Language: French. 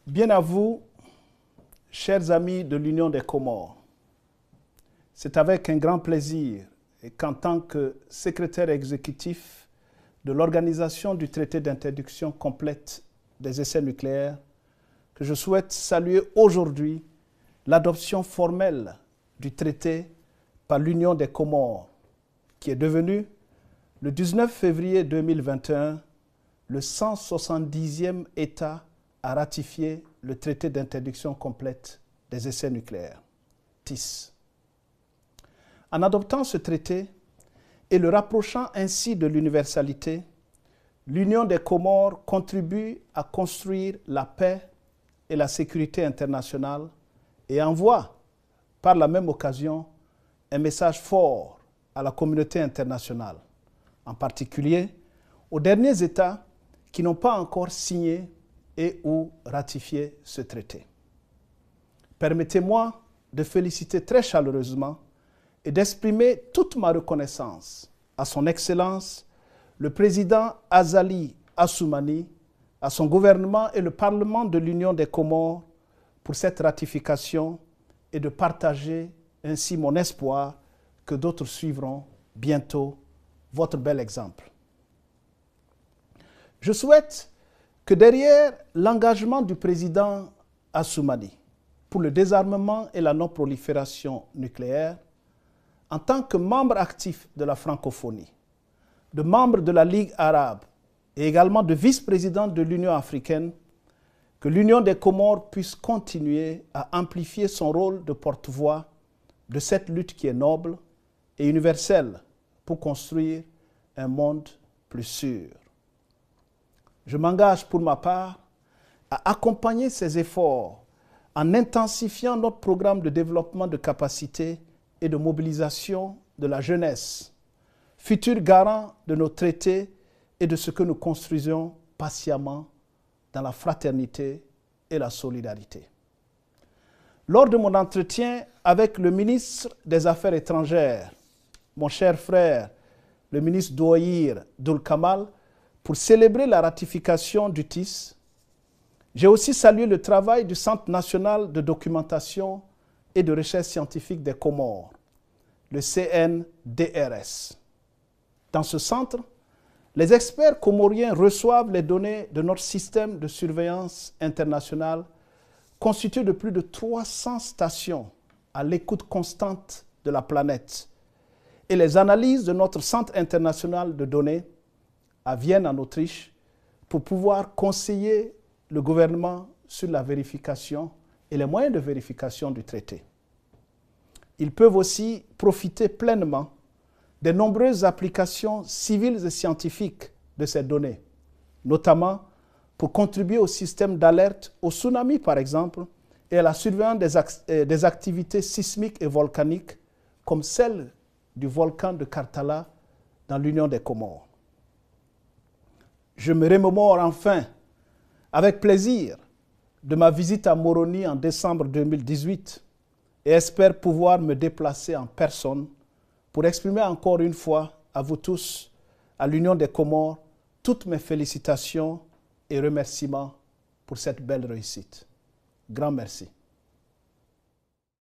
Bien à vous, chers amis de l'Union des Comores. C'est avec un grand plaisir et qu'en tant que secrétaire exécutif de l'Organisation du traité d'interdiction complète des essais nucléaires que je souhaite saluer aujourd'hui l'adoption formelle du traité par l'Union des Comores, qui est devenue, le 19 février 2021, le 170e État à ratifier le traité d'interdiction complète des essais nucléaires, TIS. En adoptant ce traité et le rapprochant ainsi de l'universalité, l'Union des Comores contribue à construire la paix et la sécurité internationale et envoie, par la même occasion, un message fort à la communauté internationale, en particulier aux derniers États qui n'ont pas encore signé et ou ratifié ce traité. Permettez-moi de féliciter très chaleureusement et d'exprimer toute ma reconnaissance à son Excellence, le président Azali Assoumani, à son gouvernement et le Parlement de l'Union des Comores pour cette ratification et de partager ainsi mon espoir que d'autres suivront bientôt votre bel exemple. Je souhaite que derrière l'engagement du président Assoumani pour le désarmement et la non-prolifération nucléaire, en tant que membre actif de la francophonie, de membre de la Ligue arabe et également de vice-président de l'Union africaine, que l'Union des Comores puisse continuer à amplifier son rôle de porte-voix de cette lutte qui est noble et universelle pour construire un monde plus sûr. Je m'engage pour ma part à accompagner ces efforts en intensifiant notre programme de développement de capacités et de mobilisation de la jeunesse, futur garant de nos traités et de ce que nous construisons patiemment dans la fraternité et la solidarité. Lors de mon entretien avec le ministre des Affaires étrangères, mon cher frère, le ministre Douaïr Doul-Kamal, pour célébrer la ratification du TIS, j'ai aussi salué le travail du Centre national de documentation et de recherche scientifique des Comores, le CNDRS. Dans ce centre, les experts comoriens reçoivent les données de notre système de surveillance internationale constitué de plus de 300 stations à l'écoute constante de la planète et les analyses de notre centre international de données à Vienne, en Autriche, pour pouvoir conseiller le gouvernement sur la vérification et les moyens de vérification du traité. Ils peuvent aussi profiter pleinement des nombreuses applications civiles et scientifiques de ces données, notamment pour contribuer au système d'alerte au tsunami, par exemple, et à la surveillance des activités sismiques et volcaniques, comme celle du volcan de Karthala dans l'Union des Comores. Je me remémore enfin, avec plaisir, de ma visite à Moroni en décembre 2018 et espère pouvoir me déplacer en personne pour exprimer encore une fois à vous tous, à l'Union des Comores, toutes mes félicitations et remerciements pour cette belle réussite. Grand merci.